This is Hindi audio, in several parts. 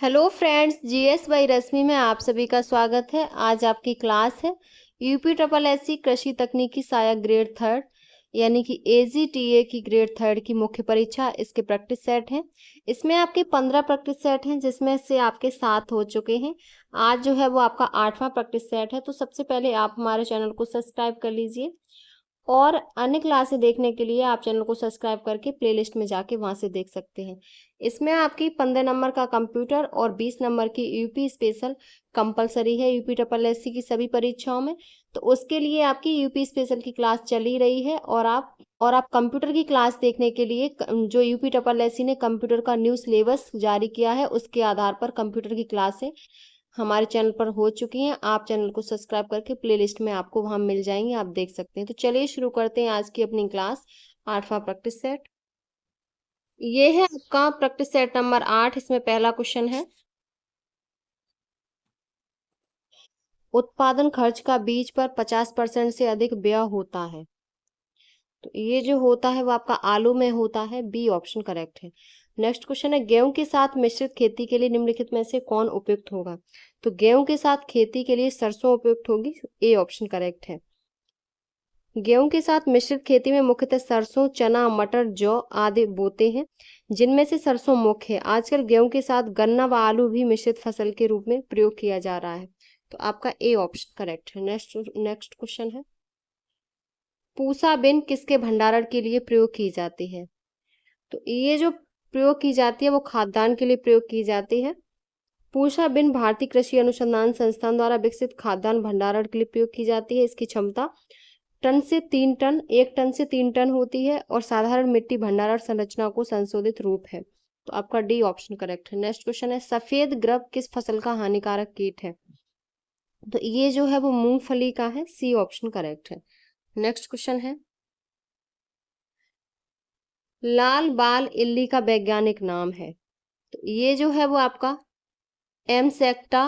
हेलो फ्रेंड्स, जीएस बाई रश्मि में आप सभी का स्वागत है। आज आपकी क्लास है यूपी ट्रिपल एससी कृषि तकनीकी सहायक ग्रेड थर्ड यानी कि एजीटीए की ग्रेड थर्ड की मुख्य परीक्षा। इसके प्रैक्टिस सेट हैं। इसमें आपके 15 प्रैक्टिस सेट हैं, जिसमें से आपके 7 हो चुके हैं। आज जो है वो आपका 8वां प्रैक्टिस सेट है। तो सबसे पहले आप हमारे चैनल को सब्सक्राइब कर लीजिए और अन्य क्लासें देखने के लिए आप चैनल को सब्सक्राइब करके प्लेलिस्ट में जाके वहां से देख सकते हैं। इसमें आपकी 15 नंबर का कंप्यूटर और 20 नंबर की यूपी स्पेशल कंपलसरी है यूपी ट्रिपल एससी की सभी परीक्षाओं में। तो उसके लिए आपकी यूपी स्पेशल की क्लास चली रही है और आप कंप्यूटर की क्लास देखने के लिए जो यूपी ट्रिपल एससी ने कंप्यूटर का न्यू सिलेबस जारी किया है उसके आधार पर कंप्यूटर की क्लासें हमारे चैनल पर हो चुकी हैं। आप चैनल को सब्सक्राइब करके प्लेलिस्ट में आपको वहां मिल जाएंगी, आप देख सकते हैं। तो चलिए शुरू करते हैं आज की अपनी क्लास। 8वां प्रैक्टिस सेट ये है आपका प्रैक्टिस सेट नंबर 8। इसमें पहला क्वेश्चन है, उत्पादन खर्च का बीज पर 50% से अधिक व्यय होता है। तो ये जो होता है वो आपका आलू में होता है। बी ऑप्शन करेक्ट है। नेक्स्ट क्वेश्चन है, गेहूं के साथ मिश्रित खेती के लिए निम्नलिखित में से कौन उपयुक्त होगा। तो गेहूं के साथ खेती के लिए सरसों उपयुक्त होगी। ए ऑप्शन करेक्ट है। गेहूं के साथ मिश्रित खेती में मुख्यतः सरसों, चना, मटर, जौ आदि बोते हैं, जिनमें से सरसों मुख्य है। आजकल गेहूं के साथ गन्ना व आलू भी मिश्रित फसल के रूप में प्रयोग किया जा रहा है। तो आपका ए ऑप्शन करेक्ट है। नेक्स्ट नेक्स्ट क्वेश्चन है, पूसा बिन किसके भंडारण के लिए प्रयोग की जाती है। तो ये जो प्रयोग की जाती है वो खाद्यान्न के लिए प्रयोग की जाती है। पूसा बिन भारतीय कृषि अनुसंधान संस्थान द्वारा विकसित खाद्यान्न भंडारण के लिए प्रयोग की जाती है। इसकी क्षमता टन से 3 टन 1 टन से 3 टन होती है और साधारण मिट्टी भंडारण संरचना को संशोधित रूप है। तो आपका डी ऑप्शन करेक्ट है। नेक्स्ट क्वेश्चन है, सफेद ग्रब किस फसल का हानिकारक कीट है। तो ये जो है वो मूंगफली का है। सी ऑप्शन करेक्ट है। नेक्स्ट क्वेश्चन है, लाल बाल इल्ली का वैज्ञानिक नाम है। तो ये जो है वो आपका एमसेक्टा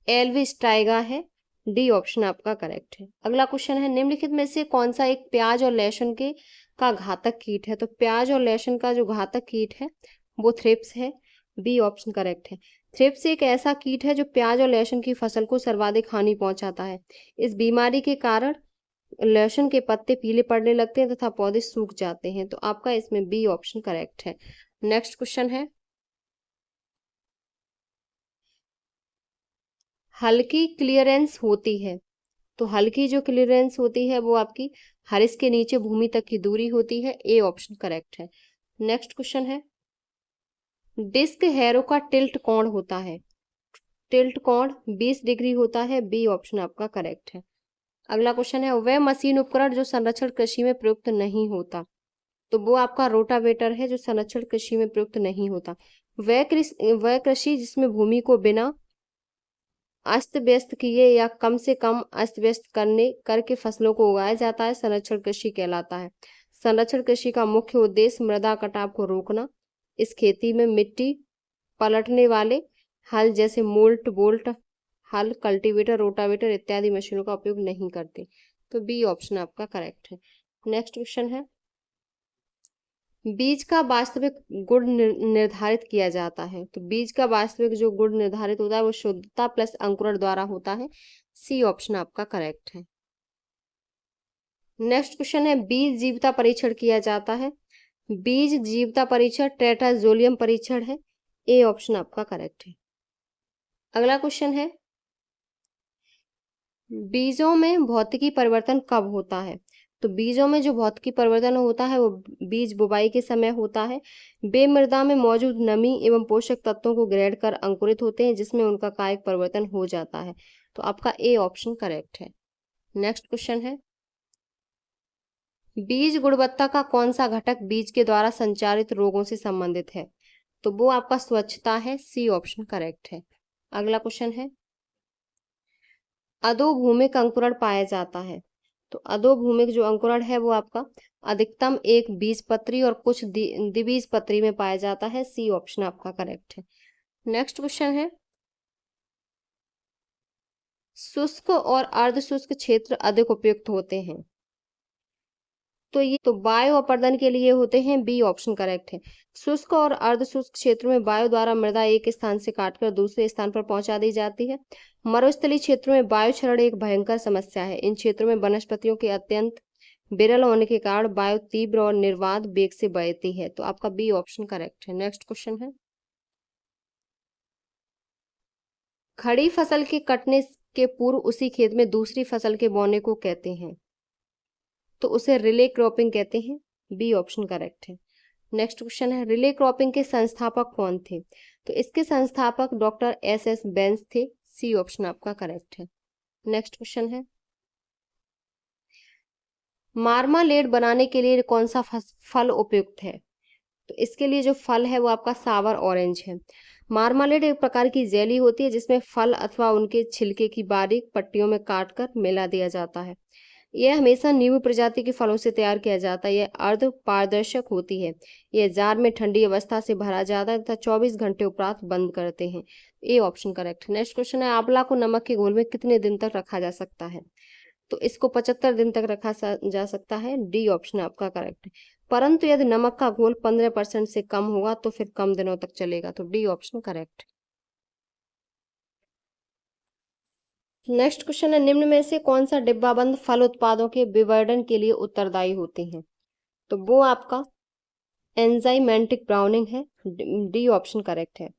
एल्विस्टाइगा है। डी ऑप्शन आपका करेक्ट है। अगला क्वेश्चन है, निम्नलिखित में से कौन सा एक प्याज और लहसुन के का घातक कीट है। तो प्याज और लहसुन का जो घातक कीट है वो थ्रिप्स है। बी ऑप्शन करेक्ट है। थ्रिप्स एक ऐसा कीट है जो प्याज और लहसुन की फसल को सर्वाधिक हानि पहुंचाता है। इस बीमारी के कारण लहसुन के पत्ते पीले पड़ने लगते हैं तथा पौधे सूख जाते हैं। तो आपका इसमें बी ऑप्शन करेक्ट है। नेक्स्ट क्वेश्चन है, हल्की क्लियरेंस होती है। तो हल्की जो क्लियरेंस होती है वो आपकी हरिस के नीचे भूमि तक की दूरी होती है। ए ऑप्शन करेक्ट है। नेक्स्ट क्वेश्चन है, डिस्क हैरो का टिल्ट कोण होता है। टिल्ट कोण 20 डिग्री होता है। बी ऑप्शन आपका करेक्ट है। अगला क्वेश्चन है, वह मशीन उपकरण जो संरक्षण कृषि में प्रयुक्त नहीं होता। तो वो आपका रोटावेटर है जो संरक्षण कृषि में प्रयुक्त नहीं होता। वह कृषि जिसमें भूमि को बिना अस्त व्यस्त किए या कम से कम अस्त व्यस्त करके फसलों को उगाया जाता है, संरक्षण कृषि कहलाता है। संरक्षण कृषि का मुख्य उद्देश्य मृदा कटाव को रोकना। इस खेती में मिट्टी पलटने वाले हल जैसे मोल्ट बोल्ट हल, कल्टीवेटर, रोटावेटर इत्यादि मशीनों का उपयोग नहीं करते। तो बी ऑप्शन आपका करेक्ट है। नेक्स्ट क्वेश्चन है, बीज का वास्तविक गुण निर्धारित किया जाता है। तो बीज का वास्तविक जो गुण निर्धारित होता है वो शुद्धता प्लस अंकुरण द्वारा होता है। सी ऑप्शन आपका करेक्ट है। नेक्स्ट क्वेश्चन है, बीज जीवता परीक्षण किया जाता है। बीज जीवता परीक्षण टेट्राजोलियम परीक्षण है। ए ऑप्शन आपका करेक्ट है। अगला क्वेश्चन है, बीजों में भौतिकी परिवर्तन कब होता है। तो बीजों में जो भौतिकी परिवर्तन होता है वो बीज बुवाई के समय होता है। वे मृदा में मौजूद नमी एवं पोषक तत्वों को ग्रहण कर अंकुरित होते हैं, जिसमें उनका कायिक परिवर्तन हो जाता है। तो आपका ए ऑप्शन करेक्ट है। नेक्स्ट क्वेश्चन है, बीज गुणवत्ता का कौन सा घटक बीज के द्वारा संचारित रोगों से संबंधित है। तो वो आपका स्वच्छता है। सी ऑप्शन करेक्ट है। अगला क्वेश्चन है, अधोभूमिक अंकुरण पाया जाता है। तो अधोभूमिक जो अंकुरण है वो आपका अधिकतम एक बीजपत्री और कुछ द्विबीजपत्री में पाया जाता है। सी ऑप्शन आपका करेक्ट है। नेक्स्ट क्वेश्चन है, शुष्क और अर्ध शुष्क क्षेत्र अधिक उपयुक्त होते हैं। तो वायु अपर्दन के लिए होते हैं, बी ऑप्शन करेक्ट है। शुष्क और अर्ध शुष्क क्षेत्रों में वायु द्वारा मृदा एक स्थान से काटकर दूसरे स्थान पर पहुंचा दी जाती है। मरुस्थलीय क्षेत्रों में वायु क्षरण एक भयंकर समस्या है। इन क्षेत्रों में वनस्पतियों के अत्यंत विरल होने के कारण वायु तीव्र और निर्बाध वेग से बहती है। तो आपका बी ऑप्शन करेक्ट है। नेक्स्ट क्वेश्चन है, खड़ी फसल के कटने के पूर्व उसी खेत में दूसरी फसल के बोने को कहते हैं, तो उसे रिले क्रॉपिंग कहते हैं, बी ऑप्शन करेक्ट है। नेक्स्ट क्वेश्चन है, रिले क्रॉपिंग के संस्थापक कौन थे? तो इसके संस्थापक डॉक्टर एस एस बेंस थे, सी ऑप्शन आपका करेक्ट है। नेक्स्ट क्वेश्चन है, मार्मालेड बनाने के लिए कौन सा फल उपयुक्त है? तो इसके लिए जो फल है वो आपका सावर ऑरेंज है। मार्मालेड एक प्रकार की जेली होती है जिसमें फल अथवा उनके छिलके की बारीक पट्टियों में काटकर मिला दिया जाता है। यह हमेशा नींबू प्रजाति के फलों से तैयार किया जाता है। यह अर्ध पारदर्शक होती है। यह जार में ठंडी अवस्था से भरा जाता है तथा 24 घंटे उपरांत बंद करते हैं। A option correct. Next question है, आंवला को नमक के घोल में कितने दिन तक रखा जा सकता है? तो इसको 75 दिन तक रखा जा सकता है, डी ऑप्शन आपका करेक्ट है। परंतु यदि नमक का घोल 15% से कम होगा तो फिर कम दिनों तक चलेगा, तो D option correct. Next question है, निम्न में से कौन सा डिब्बाबंद फल उत्पादों के विवर्धन के लिए उत्तरदायी होते हैं? तो वो आपका एंजाइमेटिक ब्राउनिंग है, डी ऑप्शन करेक्ट है।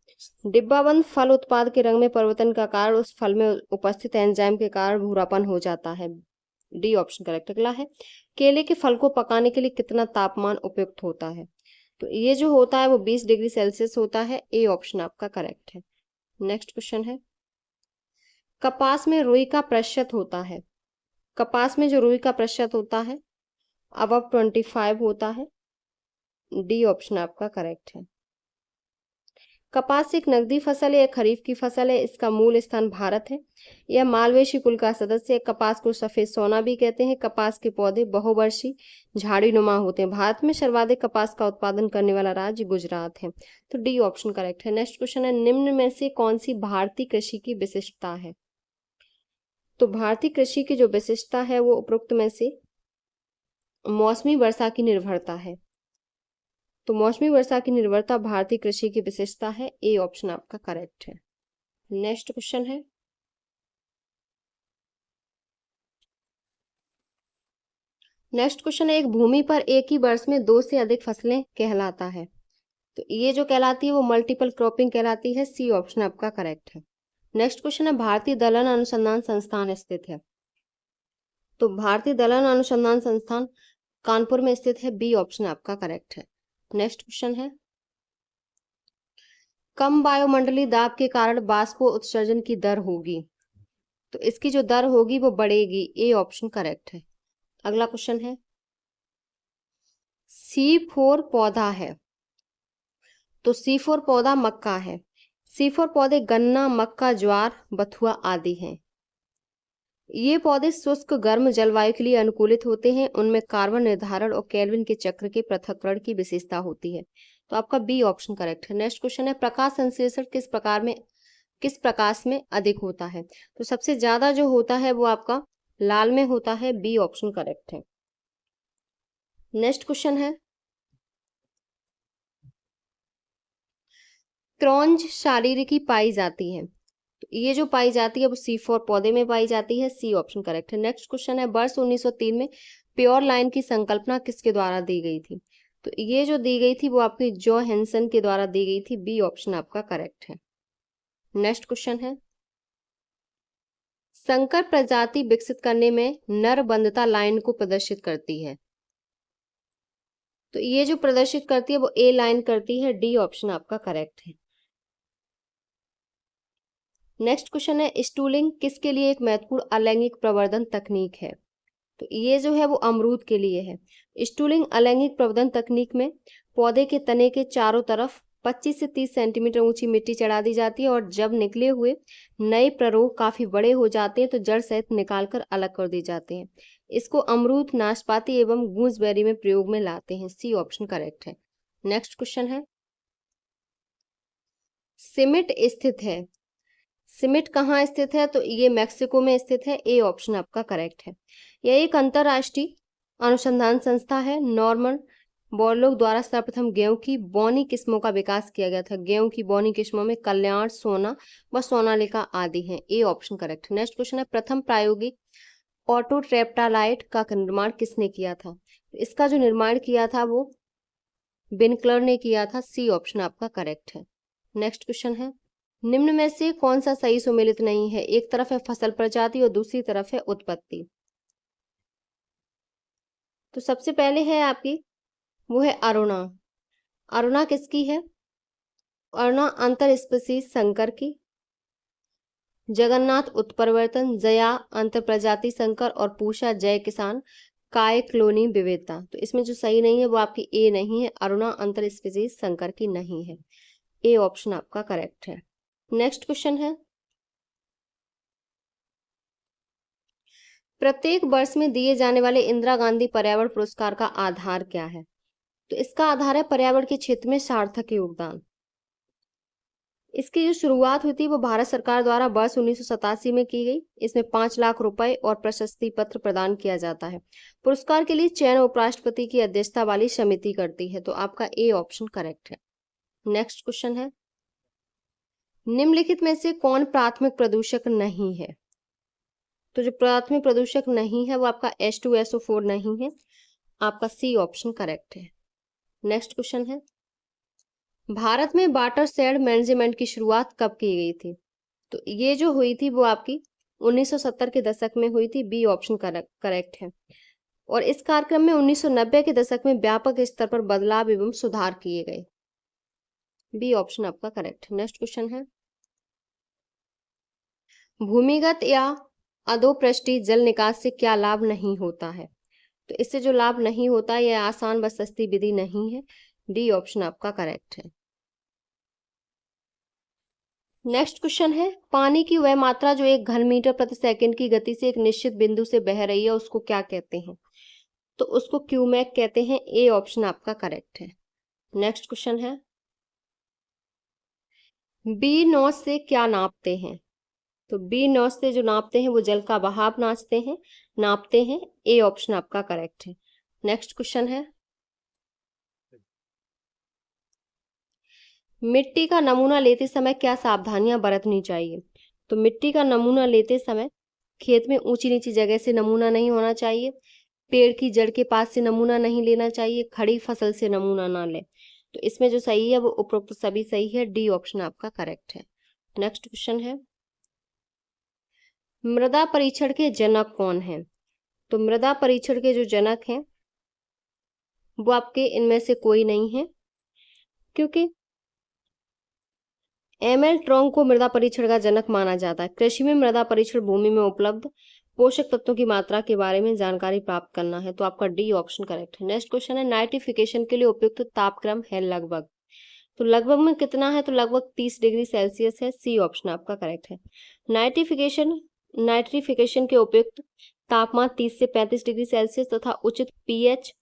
डिब्बाबंद फल उत्पाद के रंग में परिवर्तन का कारण उस फल में उपस्थित एंजाइम के कारण भूरापन हो जाता है, डी ऑप्शन करेक्ट। अगला है, केले के फल को पकाने के लिए कितना तापमान उपयुक्त होता है? तो ये जो होता है वो 20 डिग्री सेल्सियस होता है, ए ऑप्शन आपका करेक्ट है। नेक्स्ट क्वेश्चन है, कपास में रुई का प्रतिशत होता है, कपास में जो रुई का प्रतिशत होता है अब 25 होता है, डी ऑप्शन आपका करेक्ट है। कपास एक नगदी फसल है, यह खरीफ की फसल है, इसका मूल स्थान भारत है। यह मालवेशी कुल का सदस्य है। कपास को सफेद सोना भी कहते हैं। कपास के पौधे बहुवर्षीय झाड़ीनुमा होते हैं। भारत में सर्वाधिक कपास का उत्पादन करने वाला राज्य गुजरात है, तो डी ऑप्शन करेक्ट है। नेक्स्ट क्वेश्चन है, निम्न में से कौन सी भारतीय कृषि की विशिष्टता है? तो भारतीय कृषि की जो विशिष्टता है वो उपरोक्त में से मौसमी वर्षा की निर्भरता है। तो मौसमी वर्षा की निर्भरता भारतीय कृषि की विशेषता है, ए ऑप्शन आपका करेक्ट है। नेक्स्ट क्वेश्चन है, एक भूमि पर एक ही वर्ष में 2 से अधिक फसलें कहलाता है, तो ये जो कहलाती है वो मल्टीपल क्रॉपिंग कहलाती है, सी ऑप्शन आपका करेक्ट है। नेक्स्ट क्वेश्चन है, भारतीय दलहन अनुसंधान संस्थान स्थित है, तो भारतीय दलहन अनुसंधान संस्थान कानपुर में स्थित है, बी ऑप्शन आपका करेक्ट है। नेक्स्ट क्वेश्चन है, कम वायुमंडलीय दाब के कारण वाष्प उत्सर्जन की दर होगी, तो इसकी जो दर होगी वो बढ़ेगी, ए ऑप्शन करेक्ट है। अगला क्वेश्चन है, C4 पौधा है, तो C4 पौधा मक्का है। C4 पौधे गन्ना, मक्का, ज्वार, बथुआ आदि हैं। ये पौधे शुष्क गर्म जलवायु के लिए अनुकूलित होते हैं। उनमें कार्बन निर्धारण और केल्विन के चक्र के पृथक्करण की विशेषता होती है, तो आपका बी ऑप्शन करेक्ट है। नेक्स्ट क्वेश्चन है, प्रकाश संश्लेषण किस प्रकाश में अधिक होता है? तो सबसे ज्यादा जो होता है वो आपका लाल में होता है, बी ऑप्शन करेक्ट है। नेक्स्ट क्वेश्चन है, क्रॉन्ज शारीरिकी पाई जाती है, तो ये जो पाई जाती है वो C4 पौधे में पाई जाती है, सी ऑप्शन करेक्ट है। नेक्स्ट क्वेश्चन है, वर्ष 1903 में प्योर लाइन की संकल्पना किसके द्वारा दी गई थी? तो ये जो दी गई थी वो आपकी जोहानसन के द्वारा दी गई थी, बी ऑप्शन आपका करेक्ट है। नेक्स्ट क्वेश्चन है, संकर प्रजाति विकसित करने में नर बंधता लाइन को प्रदर्शित करती है, तो ये जो प्रदर्शित करती है वो ए लाइन करती है, डी ऑप्शन आपका करेक्ट है। नेक्स्ट क्वेश्चन है, स्टूलिंग किसके लिए एक महत्वपूर्ण अलैंगिक प्रवर्धन तकनीक है? तो ये जो है वो अमरूद के लिए है। स्टूलिंग अलैंगिक प्रवर्धन तकनीक में पौधे के तने के चारों तरफ 25 से 30 सेंटीमीटर ऊंची मिट्टी चढ़ा दी जाती है और जब निकले हुए नए प्ररोह काफी बड़े हो जाते हैं तो जड़ सहित निकालकर अलग कर दिए जाते हैं। इसको अमरूद, नाशपाती एवं गूंजबेरी में प्रयोग में लाते हैं, सी ऑप्शन करेक्ट है। नेक्स्ट क्वेश्चन है, सिमिट स्थित है, सिमिट कहाँ स्थित है? तो ये मैक्सिको में स्थित है, ए ऑप्शन आपका करेक्ट है। यह एक अंतरराष्ट्रीय अनुसंधान संस्था है। नॉर्मन बोरलॉग द्वारा सर्वप्रथम गेहूं की बौनी किस्मों का विकास किया गया था। गेहूं की बौनी किस्मों में कल्याण, सोना व सोनालिका आदि हैं। A option correct. Next question है, प्रथम प्रायोगिक ऑटो ट्रेप्टालाइट का निर्माण किसने किया था? इसका जो निर्माण किया था वो विनक्लर ने किया था। सी ऑप्शन आपका करेक्ट है। नेक्स्ट क्वेश्चन है, निम्न में से कौन सा सही सुमेलित नहीं है? एक तरफ है फसल प्रजाति और दूसरी तरफ है उत्पत्ति। तो सबसे पहले है आपकी वो है अरुणा। अरुणा किसकी है? अरुणा अंतर स्पीसीज संकर की। जगन्नाथ उत्परिवर्तन, जया अंतर प्रजाति संकर और पूषा जय किसान काय क्लोनी विविधता। तो इसमें जो सही नहीं है वो आपकी ए नहीं है, अरुणा अंतर स्पीसीज संकर की नहीं है। ए ऑप्शन आपका करेक्ट है। नेक्स्ट क्वेश्चन है, प्रत्येक वर्ष में दिए जाने वाले इंदिरा गांधी पर्यावरण पुरस्कार का आधार क्या है? तो इसका आधार है पर्यावरण के क्षेत्र में सार्थक योगदान। इसकी जो शुरुआत हुई थी वो भारत सरकार द्वारा वर्ष 1987 में की गई। इसमें 5 लाख रुपए और प्रशस्ति पत्र प्रदान किया जाता है। पुरस्कार के लिए चयन उपराष्ट्रपति की अध्यक्षता वाली समिति करती है। तो आपका ए ऑप्शन करेक्ट है। नेक्स्ट क्वेश्चन है, निम्नलिखित में से कौन प्राथमिक प्रदूषक नहीं है? तो जो प्राथमिक प्रदूषक नहीं है वो आपका H2SO4 नहीं है। आपका सी ऑप्शन करेक्ट है। नेक्स्ट क्वेश्चन है, भारत में वाटर शेड मैनेजमेंट की शुरुआत कब की गई थी? तो ये जो हुई थी वो आपकी 1970 के दशक में हुई थी। बी ऑप्शन करेक्ट है। और इस कार्यक्रम में 1990 के दशक में व्यापक स्तर पर बदलाव एवं सुधार किए गए। बी ऑप्शन आपका करेक्ट है। नेक्स्ट क्वेश्चन है, भूमिगत या अधोपृष्ठीय जल निकास से क्या लाभ नहीं होता है? तो इससे जो लाभ नहीं होता है यह आसान व सस्ती विधि नहीं है। डी ऑप्शन आपका करेक्ट है। नेक्स्ट क्वेश्चन है, पानी की वह मात्रा जो 1 घन मीटर प्रति सेकंड की गति से एक निश्चित बिंदु से बह रही है उसको क्या कहते हैं? तो उसको क्यूमेक कहते हैं। ए ऑप्शन आपका करेक्ट है। नेक्स्ट क्वेश्चन है, बी नॉच से क्या नापते हैं? तो बी नॉच से जो नापते हैं वो जल का बहाव नापते हैं। ए ऑप्शन आपका करेक्ट है। नेक्स्ट क्वेश्चन है, मिट्टी का नमूना लेते समय क्या सावधानियां बरतनी चाहिए? तो मिट्टी का नमूना लेते समय खेत में ऊंची नीची जगह से नमूना नहीं होना चाहिए, पेड़ की जड़ के पास से नमूना नहीं लेना चाहिए, खड़ी फसल से नमूना ना ले। तो इसमें जो सही है वो उपरोक्त सभी सही है। डी ऑप्शन आपका करेक्ट है। नेक्स्ट क्वेश्चन है, मृदा परीक्षण के जनक कौन है? तो मृदा परीक्षण के जो जनक हैं वो आपके इनमें से कोई नहीं है, क्योंकि एमएल ट्रॉन्ग को मृदा परीक्षण का जनक माना जाता है। कृषि में मृदा परीक्षण भूमि में उपलब्ध पोषक तत्वों की मात्रा के बारे में जानकारी प्राप्त करना है। तो आपका डी ऑप्शन करेक्ट है। नेक्स्ट क्वेश्चन है, नाइट्रिफिकेशन के लिए उपयुक्त तापक्रम है लगभग। तो लगभग में कितना है? तो लगभग 30 डिग्री सेल्सियस है। सी ऑप्शन आपका करेक्ट है। नाइट्रिफिकेशन के उपयुक्त तापमान 30 से 35 डिग्री सेल्सियस तथा उचित पीएच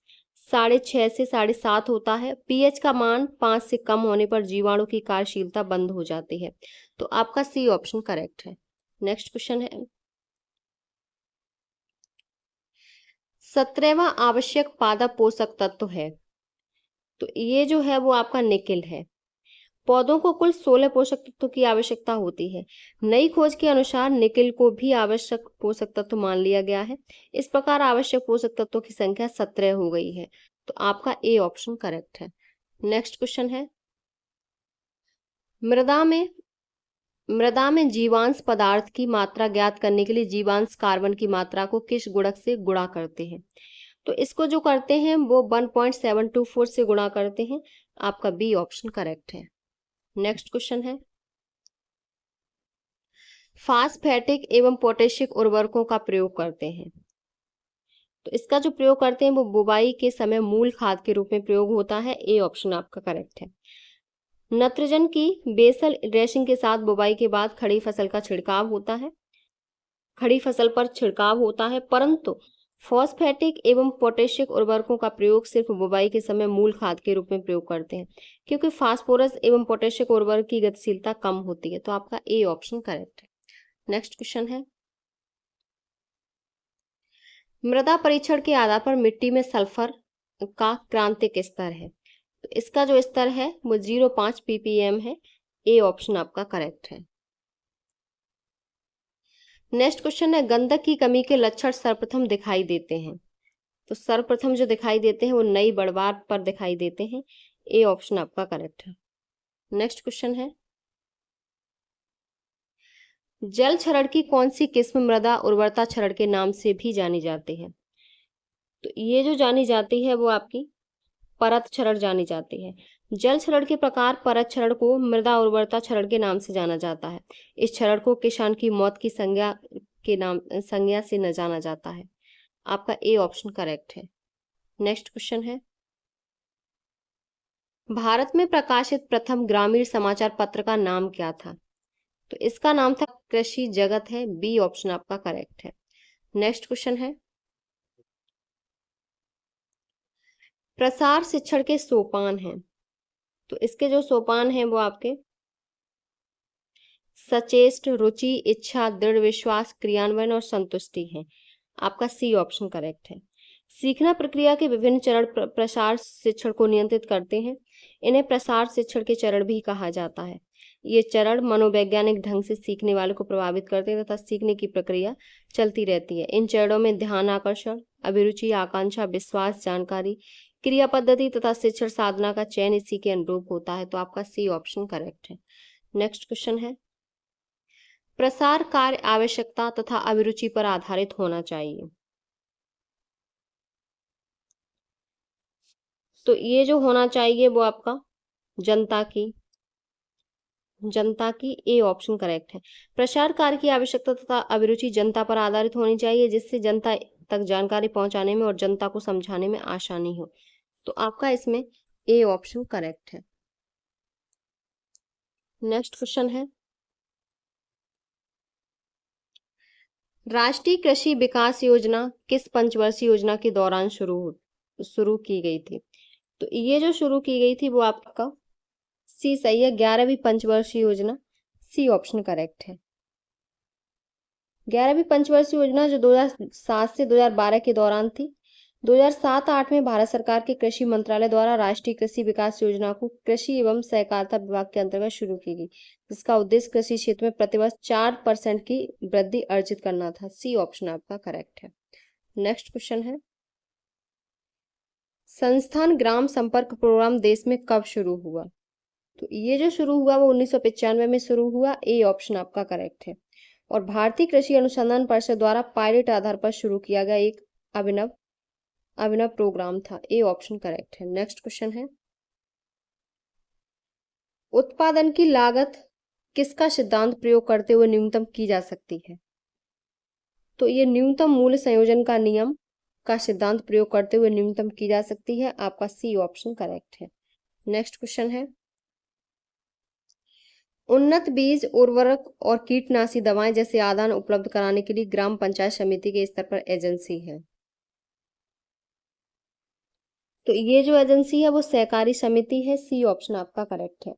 6.5 से 7.5 होता है। पीएच का मान 5 से कम होने पर जीवाणु की कार्यशीलता बंद हो जाती है। तो आपका सी ऑप्शन करेक्ट है। नेक्स्ट क्वेश्चन है, 17वां आवश्यक पादप पोषक तत्व है। तो ये जो है वो आपका निकेल है। पौधों को कुल 16 पोषक तत्वों की आवश्यकता होती है। नई खोज के अनुसार निकेल को भी आवश्यक पोषक तत्व मान लिया गया है। इस प्रकार आवश्यक पोषक तत्वों की संख्या 17 हो गई है। तो आपका ए ऑप्शन करेक्ट है। नेक्स्ट क्वेश्चन है, मृदा में जीवांश पदार्थ की मात्रा ज्ञात करने के लिए जीवांश कार्बन की मात्रा को किस गुणक से गुणा करते हैं? तो इसको जो करते हैं वो 1.724 से गुणा करते हैं। आपका बी ऑप्शन करेक्ट है। नेक्स्ट क्वेश्चन है, फास्फेटिक एवं पोटेशियम उर्वरकों का प्रयोग करते हैं। तो इसका जो प्रयोग करते हैं वो बुवाई के समय मूल खाद के रूप में प्रयोग होता है। ए ऑप्शन आपका करेक्ट है। नत्रजन की बेसल ड्रेसिंग के साथ बुवाई के बाद खड़ी फसल पर छिड़काव होता है, परंतु फॉस्फेटिक एवं पोटेशियम उर्वरकों का प्रयोग सिर्फ बुवाई के समय मूल खाद के रूप में प्रयोग करते हैं, क्योंकि फास्फोरस एवं पोटेशियम उर्वरक की गतिशीलता कम होती है। तो आपका ए ऑप्शन करेक्ट है। नेक्स्ट क्वेश्चन है, मृदा परीक्षण के आधार पर मिट्टी में सल्फर का क्रांतिक स्तर है, तो इसका जो स्तर है वो 0.5 ppm है। ए ऑप्शन आपका करेक्ट है। नेक्स्ट क्वेश्चन है, गंधक की कमी के लक्षण सर्वप्रथम दिखाई देते हैं, तो सर्वप्रथम जो दिखाई देते हैं वो नई बढ़वार पर दिखाई देते हैं। ए ऑप्शन आपका करेक्ट है। नेक्स्ट क्वेश्चन है, जल क्षरण की कौन सी किस्म मृदा उर्वरता क्षरण के नाम से भी जानी जाती है? तो ये जो जानी जाती है वो आपकी परत क्षरण जानी जाती है। जल क्षरण के प्रकार परत क्षरण को मृदा उर्वरता क्षरण के नाम से जाना जाता है। इस क्षरण को किसान की मौत की संज्ञा से न जाना जाता है। आपका ए ऑप्शन करेक्ट है। नेक्स्ट क्वेश्चन है, भारत में प्रकाशित प्रथम ग्रामीण समाचार पत्र का नाम क्या था? तो इसका नाम था कृषि जगत है। बी ऑप्शन आपका करेक्ट है। नेक्स्ट क्वेश्चन है, प्रसार शिक्षण के सोपान हैं, तो इसके जो सोपान हैं वो आपके सचेष्ट, रुचि, इच्छा, दृढ़ विश्वास, क्रियान्वयन और संतुष्टि है। आपका सी ऑप्शन करेक्ट है। सीखना प्रक्रिया के विभिन्न चरण प्रसार शिक्षण को नियंत्रित करते हैं। इन्हें प्रसार शिक्षण के चरण भी कहा जाता है। ये चरण मनोवैज्ञानिक ढंग से सीखने वाले को प्रभावित करते हैं तथा सीखने की प्रक्रिया चलती रहती है। इन चरणों में ध्यान, आकर्षण, अभिरुचि, आकांक्षा, विश्वास, जानकारी, क्रिया पद्धति तथा शिक्षण साधना का चयन इसी के अनुरूप होता है। तो आपका सी ऑप्शन करेक्ट है। नेक्स्ट क्वेश्चन है, प्रसार कार्य आवश्यकता तथा अभिरुचि पर आधारित होना चाहिए, तो ये जो होना चाहिए वो आपका जनता की ए ऑप्शन करेक्ट है। प्रसार कार्य की आवश्यकता तथा अभिरुचि जनता पर आधारित होनी चाहिए, जिससे जनता तक जानकारी पहुंचाने में और जनता को समझाने में आसानी हो। तो आपका इसमें ए ऑप्शन करेक्ट है। नेक्स्ट क्वेश्चन है, राष्ट्रीय कृषि विकास योजना किस पंचवर्षीय योजना के दौरान शुरू की गई थी? तो ये जो शुरू की गई थी वो आपका सी सही है, 11वीं पंचवर्षीय योजना। सी ऑप्शन करेक्ट है। 11वीं पंचवर्षीय योजना जो 2007 से 2012 के दौरान थी। 2007-8 में भारत सरकार के कृषि मंत्रालय द्वारा राष्ट्रीय कृषि विकास योजना को कृषि एवं सहकारिता विभाग के अंतर्गत शुरू की गई, जिसका उद्देश्य कृषि क्षेत्र में प्रतिवर्ष 4% की वृद्धि अर्जित करना था। सी ऑप्शन आपका करेक्ट है। नेक्स्ट क्वेश्चन है, संस्थान ग्राम संपर्क प्रोग्राम देश में कब शुरू हुआ? तो ये जो शुरू हुआ वो 1995 में शुरू हुआ। ए ऑप्शन आपका करेक्ट है। और भारतीय कृषि अनुसंधान परिषद द्वारा पायलट आधार पर शुरू किया गया एक अभिनव प्रोग्राम था। ए ऑप्शन करेक्ट है। नेक्स्ट क्वेश्चन है, उत्पादन की लागत किसका सिद्धांत प्रयोग करते हुए न्यूनतम की जा सकती है? तो ये न्यूनतम मूल्य संयोजन का नियम का सिद्धांत प्रयोग करते हुए न्यूनतम की जा सकती है। आपका सी ऑप्शन करेक्ट है। नेक्स्ट क्वेश्चन है, उन्नत बीज, उर्वरक और कीटनाशी दवाएं जैसे आदान उपलब्ध कराने के लिए ग्राम पंचायत समिति के स्तर पर एजेंसी है, तो ये जो एजेंसी है वो सहकारी समिति है। सी ऑप्शन आपका करेक्ट है।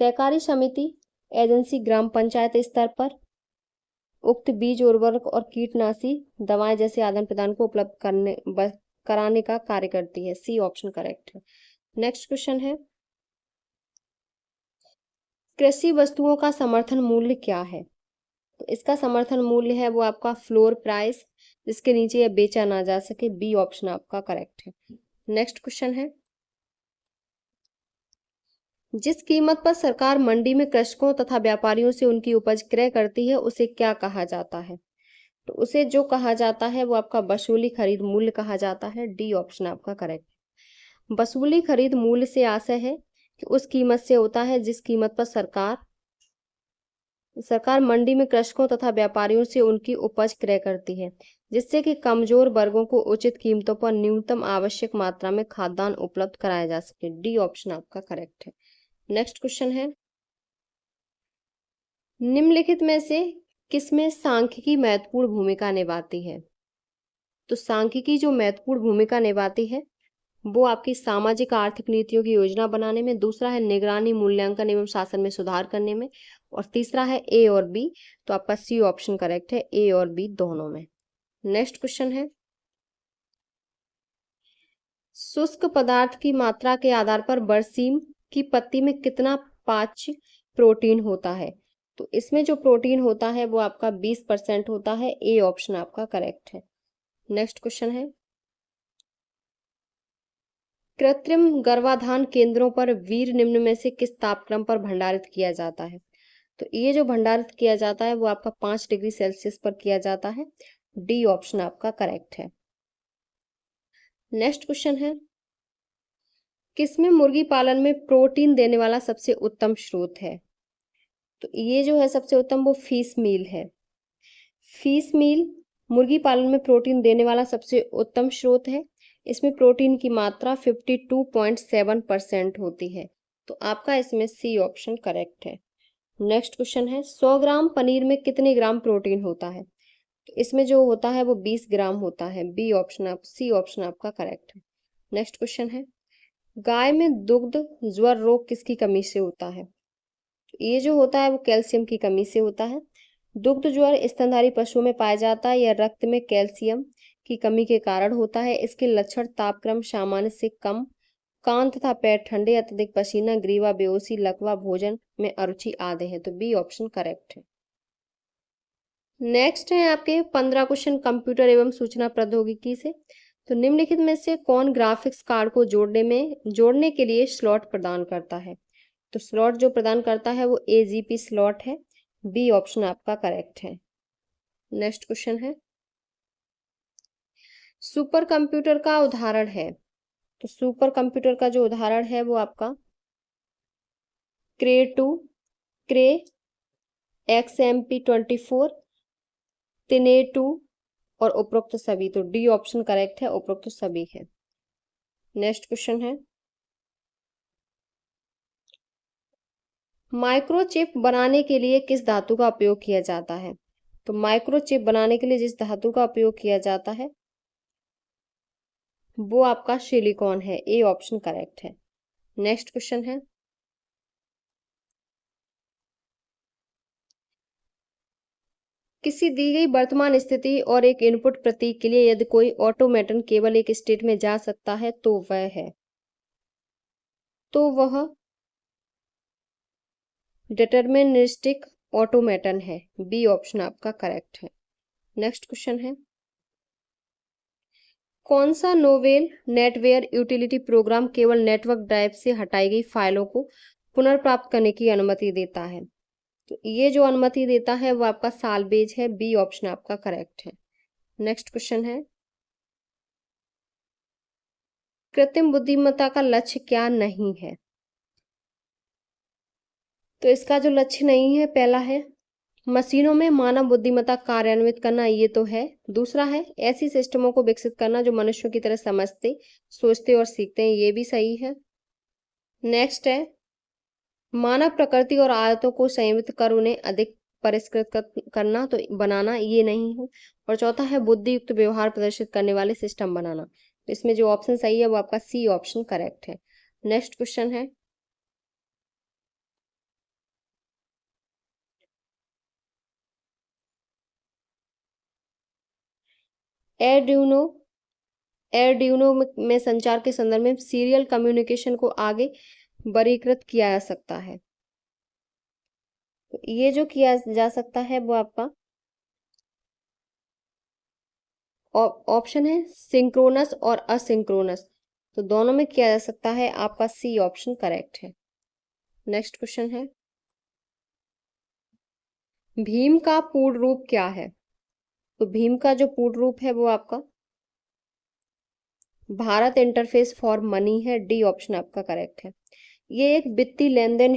सहकारी समिति एजेंसी ग्राम पंचायत स्तर पर उक्त बीज, उर्वरक और कीटनाशी दवाएं जैसे आदान प्रदान को उपलब्ध कराने का कार्य करती है। सी ऑप्शन करेक्ट है। नेक्स्ट क्वेश्चन है, कृषि वस्तुओं का समर्थन मूल्य क्या है? तो इसका समर्थन मूल्य है वो आपका फ्लोर प्राइस, जिसके नीचे यह बेचा ना जा सके। बी ऑप्शन आपका करेक्ट है। नेक्स्ट क्वेश्चन है, जिस कीमत पर सरकार मंडी में कृषकों तथा व्यापारियों से उनकी उपज क्रय करती है उसे क्या कहा जाता है? तो उसे जो कहा जाता है वो आपका वसूली खरीद मूल्य कहा जाता है। डी ऑप्शन आपका करेक्ट है। वसूली खरीद मूल्य से आशय है कि उस कीमत से होता है जिस कीमत पर सरकार मंडी में कृषकों तथा व्यापारियों से उनकी उपज क्रय करती है, जिससे कि कमजोर वर्गों को उचित कीमतों पर न्यूनतम आवश्यक मात्रा में खाद्यान्न उपलब्ध कराया जा सके। डी ऑप्शन आपका करेक्ट है। नेक्स्ट क्वेश्चन है, निम्नलिखित में से किसमें सांख्यिकी महत्वपूर्ण भूमिका निभाती है? तो सांख्यिकी जो महत्वपूर्ण भूमिका निभाती है वो आपकी सामाजिक आर्थिक नीतियों की योजना बनाने में, दूसरा है निगरानी, मूल्यांकन एवं शासन में सुधार करने में, और तीसरा है ए और बी। तो आपका सी ऑप्शन करेक्ट है, ए और बी दोनों में। नेक्स्ट क्वेश्चन है, शुष्क पदार्थ की मात्रा के आधार पर बरसीम की पत्ती में कितना पाच्य प्रोटीन होता है? तो इसमें जो प्रोटीन होता है वो आपका 20% होता है। ए ऑप्शन आपका करेक्ट है। नेक्स्ट क्वेश्चन है, कृत्रिम गर्भाधान केंद्रों पर वीर्य निम्न में से किस तापक्रम पर भंडारित किया जाता है? तो ये जो भंडारित किया जाता है वो आपका 5 डिग्री सेल्सियस पर किया जाता है। डी ऑप्शन आपका करेक्ट है। नेक्स्ट क्वेश्चन है, किसमें मुर्गी पालन में प्रोटीन देने वाला सबसे उत्तम स्रोत है? तो ये जो है सबसे उत्तम वो फीस मील है। फीस मील मुर्गी पालन में प्रोटीन देने वाला सबसे उत्तम स्रोत है। इसमें प्रोटीन की मात्रा 52.7% होती है। तो आपका इसमें सी ऑप्शन करेक्ट है। नेक्स्ट क्वेश्चन है, 100 ग्राम पनीर में कितने ग्राम प्रोटीन होता है? तो इसमें जो होता है वो 20 ग्राम होता है। बी ऑप्शन सी ऑप्शन आपका करेक्ट है। नेक्स्ट क्वेश्चन है, गाय में दुग्ध ज्वर रोग किसकी कमी से होता है? ये जो होता है वो कैल्शियम की कमी से होता है। दुग्ध ज्वर स्तनधारी पशुओं में पाया जाता है। यह रक्त में कैल्शियम की कमी के कारण होता है। इसके लक्षण तापक्रम सामान्य से कम, कान तथा पैर ठंडे, अत्यधिक पसीना, ग्रीवा, बेहोशी, लकवा, भोजन में अरुचि आदि है। तो बी ऑप्शन करेक्ट है। नेक्स्ट है आपके 15 क्वेश्चन कंप्यूटर एवं सूचना प्रौद्योगिकी से। तो निम्नलिखित में से कौन ग्राफिक्स कार्ड को जोड़ने के लिए स्लॉट प्रदान करता है? तो स्लॉट जो प्रदान करता है वो एजीपी स्लॉट है। बी ऑप्शन आपका करेक्ट है। नेक्स्ट क्वेश्चन है, सुपर कंप्यूटर का उदाहरण है। तो सुपर कंप्यूटर का जो उदाहरण है वो आपका क्रे 2, क्रे, XMP24, तिने 2 और उपरोक्त सभी। तो डी ऑप्शन करेक्ट है, उपरोक्त सभी है। नेक्स्ट क्वेश्चन है, माइक्रोचिप बनाने के लिए किस धातु का उपयोग किया जाता है? तो माइक्रोचिप बनाने के लिए जिस धातु का उपयोग किया जाता है वो आपका सिलिकॉन है। ए ऑप्शन करेक्ट है। नेक्स्ट क्वेश्चन है, किसी दी गई वर्तमान स्थिति और एक इनपुट प्रतीक के लिए यदि कोई ऑटोमेटन केवल एक स्टेट में जा सकता है तो वह डिटरमिनिस्टिक ऑटोमेटन है। बी ऑप्शन आपका करेक्ट है। नेक्स्ट क्वेश्चन है, कौन सा नोवेल नेटवेयर यूटिलिटी प्रोग्राम केवल नेटवर्क ड्राइव से हटाई गई फाइलों को पुनर्प्राप्त करने की अनुमति देता है? तो ये जो अनुमति देता है वो आपका सालबेज है। बी ऑप्शन आपका करेक्ट है। नेक्स्ट क्वेश्चन है, कृत्रिम बुद्धिमत्ता का लक्ष्य क्या नहीं है? तो इसका जो लक्ष्य नहीं है, पहला है मशीनों में मानव बुद्धिमत्ता कार्यान्वित करना, ये तो है। दूसरा है ऐसी सिस्टमों को विकसित करना जो मनुष्यों की तरह समझते, सोचते और सीखते हैं, ये भी सही है। नेक्स्ट है मानव प्रकृति और आदतों को संयमित कर उन्हें अधिक परिष्कृत करना, तो बनाना ये नहीं है। और चौथा है बुद्धि युक्त व्यवहार प्रदर्शित करने वाले सिस्टम बनाना। तो इसमें जो ऑप्शन सही है वो आपका सी ऑप्शन करेक्ट है। नेक्स्ट क्वेश्चन है, एयरड्यूनो एयरड्यूनो में संचार के संदर्भ में सीरियल कम्युनिकेशन को आगे वर्गीकृत किया जा सकता है। तो ये जो किया जा सकता है वो आपका ऑप्शन है सिंक्रोनस और असिंक्रोनस। तो दोनों में किया जा सकता है। आपका सी ऑप्शन करेक्ट है। नेक्स्ट क्वेश्चन है, भीम का पूर्ण रूप क्या है? तो भीम का जो पूर्ण रूप है वो आपका भारत इंटरफेस फॉर मनी है। डी ऑप्शन आपका करेक्ट है। ये एक वित्तीय लेन देन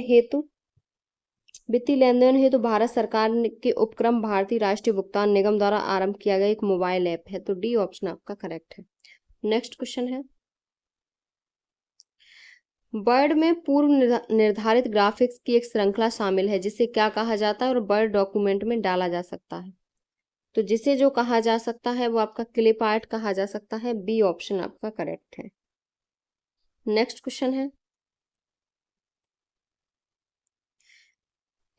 हेतु भारत सरकार के उपक्रम भारतीय राष्ट्रीय भुगतान निगम द्वारा आरंभ किया गया एक मोबाइल ऐप है। तो डी ऑप्शन आपका करेक्ट है। नेक्स्ट क्वेश्चन है, वर्ड में पूर्व निर्धारित ग्राफिक्स की एक श्रृंखला शामिल है जिसे क्या कहा जाता है और वर्ड डॉक्यूमेंट में डाला जा सकता है? तो जिसे जो कहा जा सकता है वो आपका क्लिप आर्ट कहा जा सकता है। बी ऑप्शन आपका करेक्ट है। नेक्स्ट क्वेश्चन है,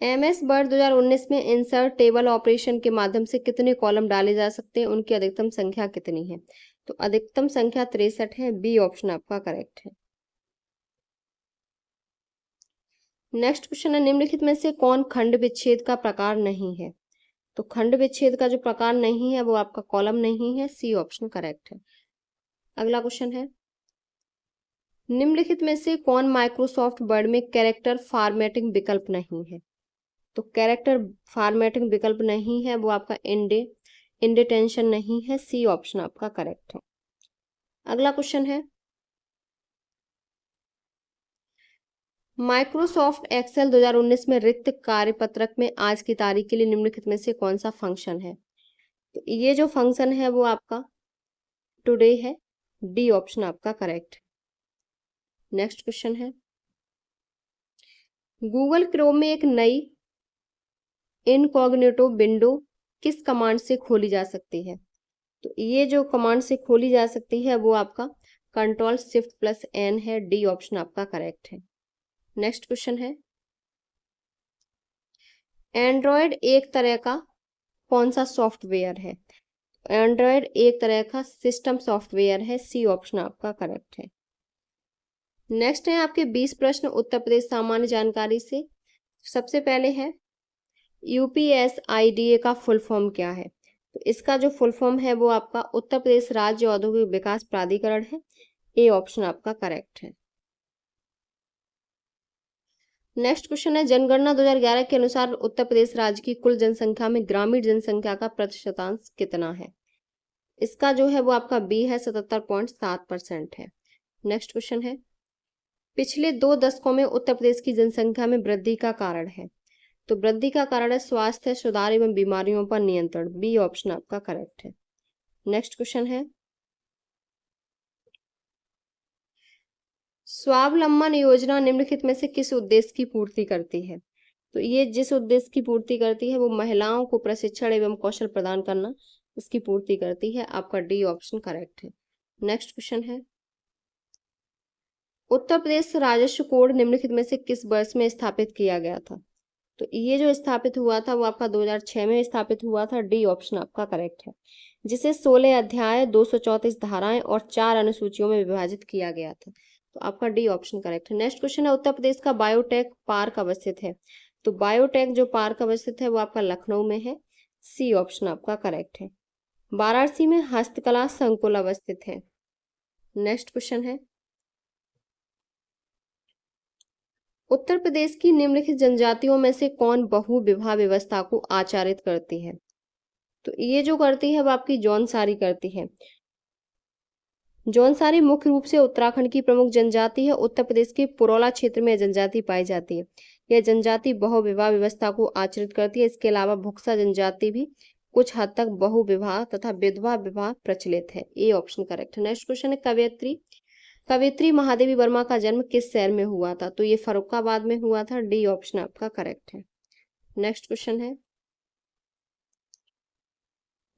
MS वर्ड 2019 में इंसर्ट टेबल ऑपरेशन के माध्यम से कितने कॉलम डाले जा सकते हैं, उनकी अधिकतम संख्या कितनी है? तो अधिकतम संख्या 63 है, बी ऑप्शन आपका करेक्ट है। नेक्स्ट क्वेश्चन है, निम्नलिखित में से कौन खंड विच्छेद का प्रकार नहीं है? तो खंड विच्छेद का जो प्रकार नहीं है वो आपका कॉलम नहीं है, सी ऑप्शन करेक्ट है। अगला क्वेश्चन है, निम्नलिखित में से कौन माइक्रोसॉफ्ट वर्ड में कैरेक्टर फॉर्मेटिंग विकल्प नहीं है? तो कैरेक्टर फॉर्मेटिंग विकल्प नहीं है वो आपका इंडेंटेशन नहीं है, सी ऑप्शन आपका करेक्ट है। अगला क्वेश्चन है, माइक्रोसॉफ्ट एक्सेल 2019 में रिक्त कार्यपत्रक में आज की तारीख के लिए निम्नलिखित में से कौन सा फंक्शन है? तो ये जो फंक्शन है वो आपका टुडे है, डी ऑप्शन आपका करेक्ट है। नेक्स्ट क्वेश्चन है, गूगल क्रोम में एक नई इनकॉग्निटो विंडो किस कमांड से खोली जा सकती है? तो ये जो कमांड से खोली जा सकती है वो आपका कंट्रोल शिफ्ट प्लस एन है, डी ऑप्शन आपका करेक्ट है। नेक्स्ट क्वेश्चन है, एंड्रॉयड एक तरह का कौन सा सॉफ्टवेयर है? एंड्रॉयड एक तरह का सिस्टम सॉफ्टवेयर है, सी ऑप्शन आपका करेक्ट है। नेक्स्ट है आपके 20 प्रश्न उत्तर प्रदेश सामान्य जानकारी से। सबसे पहले है, UPSIDA का फुल फॉर्म क्या है? तो इसका जो फुल फॉर्म है वो आपका उत्तर प्रदेश राज्य औद्योगिक विकास प्राधिकरण है, ए ऑप्शन आपका करेक्ट है। नेक्स्ट क्वेश्चन है, जनगणना 2011 के अनुसार उत्तर प्रदेश राज्य की कुल जनसंख्या में ग्रामीण जनसंख्या का प्रतिशतांश कितना है? इसका जो है वो आपका बी है, 77.7% है। नेक्स्ट क्वेश्चन है, पिछले 2 दशकों में उत्तर प्रदेश की जनसंख्या में वृद्धि का कारण है? तो वृद्धि का कारण है स्वास्थ्य सुधार एवं बीमारियों पर नियंत्रण, बी ऑप्शन आपका करेक्ट है। नेक्स्ट क्वेश्चन है, स्वावलंबन योजना निम्नलिखित में से किस उद्देश्य की पूर्ति करती है? तो ये जिस उद्देश्य की पूर्ति करती है वो महिलाओं को प्रशिक्षण एवं कौशल प्रदान करना, इसकी पूर्ति करती है, आपका डी ऑप्शन करेक्ट है। नेक्स्ट क्वेश्चन है, उत्तर प्रदेश राजस्व कोड निम्नलिखित में से किस वर्ष में स्थापित किया गया था? तो ये जो स्थापित हुआ था वो आपका 2006 में स्थापित हुआ था, डी ऑप्शन आपका करेक्ट है, जिसे 16 अध्याय 234 धाराएं और 4 अनुसूचियों में विभाजित किया गया था, तो आपका डी ऑप्शन करेक्ट है। नेक्स्ट क्वेश्चन है, उत्तर प्रदेश का बायोटेक पार्क अवस्थित है? तो बायोटेक जो पार्क अवस्थित है वो आपका लखनऊ में है, सी ऑप्शन आपका करेक्ट है। वाराणसी में हस्तकला संकुल अवस्थित है। नेक्स्ट क्वेश्चन है, उत्तर प्रदेश की निम्नलिखित जनजातियों में से कौन बहु विवाह व्यवस्था को आचारित करती है? तो ये जो करती है वो आपकी जौनसारी करती है। जौनसारी मुख्य रूप से उत्तराखंड की प्रमुख जनजाति है। उत्तर प्रदेश के पुरौला क्षेत्र में जनजाति पाई जाती है। यह जनजाति बहु विवाह व्यवस्था को आचरित करती है। इसके अलावा भुक्सा जनजाति भी कुछ हद तक बहु विवाह तथा विधवा विवाह प्रचलित है, ए ऑप्शन करेक्ट है। नेक्स्ट क्वेश्चन है, कवियत्री महादेवी वर्मा का जन्म किस शहर में हुआ था? तो ये फर्रुखाबाद में हुआ था, डी ऑप्शन आपका करेक्ट है। नेक्स्ट क्वेश्चन है,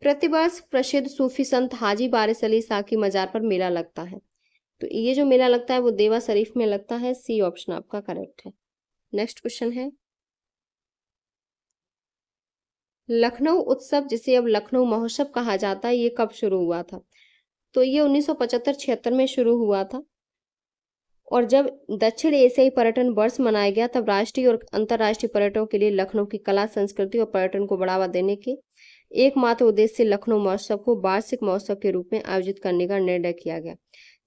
प्रतिवर्ष प्रसिद्ध सूफी संत हाजी वारिस अली शाह की मजार पर मेला लगता है। तो ये जो मेला लगता है वो देवा शरीफ में लगता है, सी ऑप्शन आपका करेक्ट है। नेक्स्ट क्वेश्चन है, लखनऊ उत्सव जिसे अब लखनऊ महोत्सव कहा जाता है, ये कब शुरू हुआ था? तो ये 1975-76 में शुरू हुआ था। और जब दक्षिण एशियाई पर्यटन वर्ष मनाया गया तब राष्ट्रीय और अंतर्राष्ट्रीय पर्यटकों के लिए लखनऊ की कला संस्कृति और पर्यटन को बढ़ावा देने के एकमात्र उद्देश्य से लखनऊ महोत्सव को वार्षिक महोत्सव के रूप में आयोजित करने का निर्णय किया गया,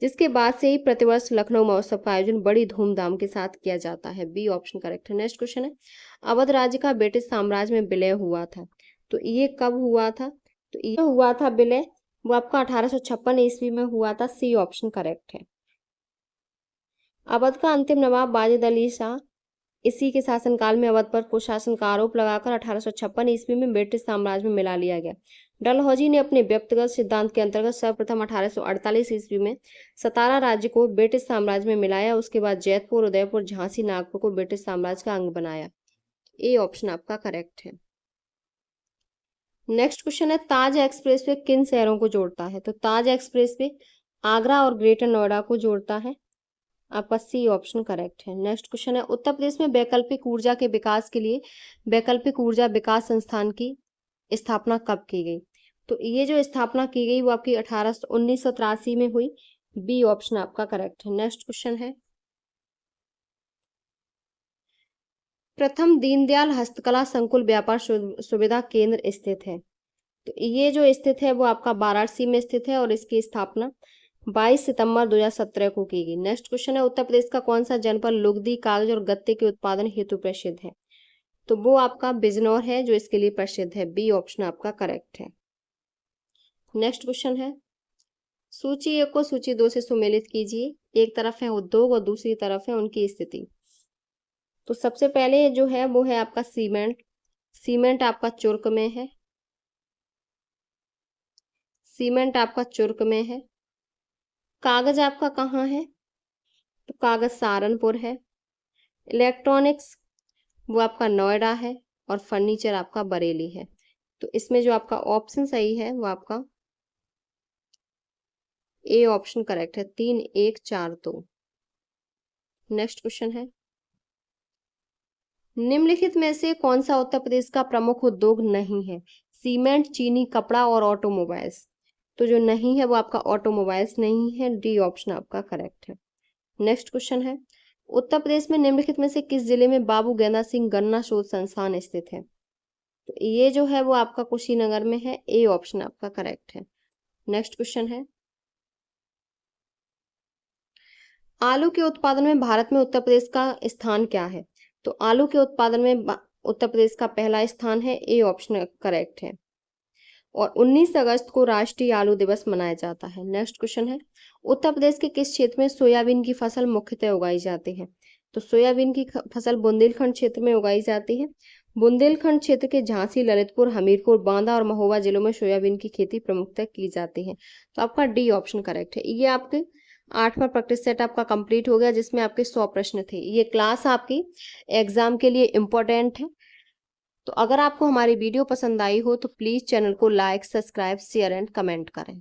जिसके बाद से ही प्रतिवर्ष लखनऊ महोत्सव का आयोजन बड़ी धूमधाम के साथ किया जाता है, बी ऑप्शन करेक्ट है। नेक्स्ट क्वेश्चन है, अवध राज्य का ब्रिटिश साम्राज्य में विलय हुआ था, तो ये कब हुआ था? तो ये हुआ था विलय वो आपका 1856 ईस्वी में हुआ था, सी ऑप्शन करेक्ट है। अवध का अंतिम नवाब वाजिद अली शाह इसी के शासनकाल में अवध पर कुशासन का आरोप लगाकर 1856 ईस्वी में ब्रिटिश साम्राज्य में मिला लिया गया। डलहौजी ने अपने व्यक्तिगत सिद्धांत के अंतर्गत सर्वप्रथम 1848 ईस्वी में सतारा राज्य को ब्रिटिश साम्राज्य में मिलाया। उसके बाद जैतपुर, उदयपुर, झांसी, नागपुर को ब्रिटिश साम्राज्य का अंग बनाया, ए ऑप्शन आपका करेक्ट है। नेक्स्ट क्वेश्चन है, ताज एक्सप्रेसवे किन शहरों को जोड़ता है? तो ताज एक्सप्रेसवे आगरा और ग्रेटर नोएडा को जोड़ता है, आपका सी ऑप्शन करेक्ट है। नेक्स्ट क्वेश्चन है, उत्तर प्रदेश में वैकल्पिक ऊर्जा के विकास के लिए वैकल्पिक ऊर्जा विकास संस्थान की स्थापना कब की गई? तो ये जो स्थापना की गई वो आपकी 1983 में हुई। बी ऑप्शन आपका करेक्ट है। नेक्स्ट क्वेश्चन है, प्रथम दीनदयाल हस्तकला संकुल व्यापार सुविधा केंद्र स्थित है। तो ये जो स्थित है वो आपका वाराणसी में स्थित है और इसकी स्थापना 22 सितंबर 2017 को की गई। नेक्स्ट क्वेश्चन है, उत्तर प्रदेश का कौन सा जनपद लुगदी, कागज और गत्ते के उत्पादन हेतु प्रसिद्ध है। तो वो आपका बिजनौर है जो इसके लिए प्रसिद्ध है। बी ऑप्शन आपका करेक्ट है। नेक्स्ट क्वेश्चन है, सूची 1 को सूची 2 से सुमेलित कीजिए। एक तरफ है उद्योग और दूसरी तरफ है उनकी स्थिति। तो सबसे पहले जो है वो है आपका सीमेंट। सीमेंट आपका चुर्क में है। सीमेंट आपका चुर्क में है। कागज आपका कहाँ है, तो कागज सहारनपुर है। इलेक्ट्रॉनिक्स वो आपका नोएडा है और फर्नीचर आपका बरेली है। तो इसमें जो आपका ऑप्शन सही है वो आपका ए ऑप्शन करेक्ट है। 3, 1, 4, 2। नेक्स्ट क्वेश्चन है, निम्नलिखित में से कौन सा उत्तर प्रदेश का प्रमुख उद्योग नहीं है। सीमेंट, चीनी, कपड़ा और ऑटोमोबाइल्स। तो जो नहीं है वो आपका ऑटोमोबाइल्स नहीं है। डी ऑप्शन आपका करेक्ट है। नेक्स्ट क्वेश्चन है, उत्तर प्रदेश में निम्नलिखित में से किस जिले में बाबू गेंदा सिंह गन्ना शोध संस्थान स्थित है। तो ये जो है वो आपका कुशीनगर में है। ए ऑप्शन आपका करेक्ट है। नेक्स्ट क्वेश्चन है, आलू के उत्पादन में भारत में उत्तर प्रदेश का स्थान क्या है। तो आलू के उत्पादन में उत्तर प्रदेश का पहला स्थान है। ए ऑप्शन करेक्ट है। और 19 अगस्त को राष्ट्रीय आलू दिवस मनाया जाता है। नेक्स्ट क्वेश्चन है, उत्तर प्रदेश के किस क्षेत्र में सोयाबीन की फसल मुख्यतः उगाई जाती है। तो सोयाबीन की फसल बुंदेलखंड क्षेत्र में उगाई जाती है। बुंदेलखंड क्षेत्र के झांसी, ललितपुर, हमीरपुर, बांदा और महोबा जिलों में सोयाबीन की खेती प्रमुखतः की जाती है। तो आपका डी ऑप्शन करेक्ट है। ये आपके 8वां प्रैक्टिस सेट आपका कंप्लीट हो गया जिसमें आपके 100 प्रश्न थे। ये क्लास आपकी एग्जाम के लिए इम्पोर्टेंट है। तो अगर आपको हमारी वीडियो पसंद आई हो तो प्लीज़ चैनल को like, subscribe, share and comment करें।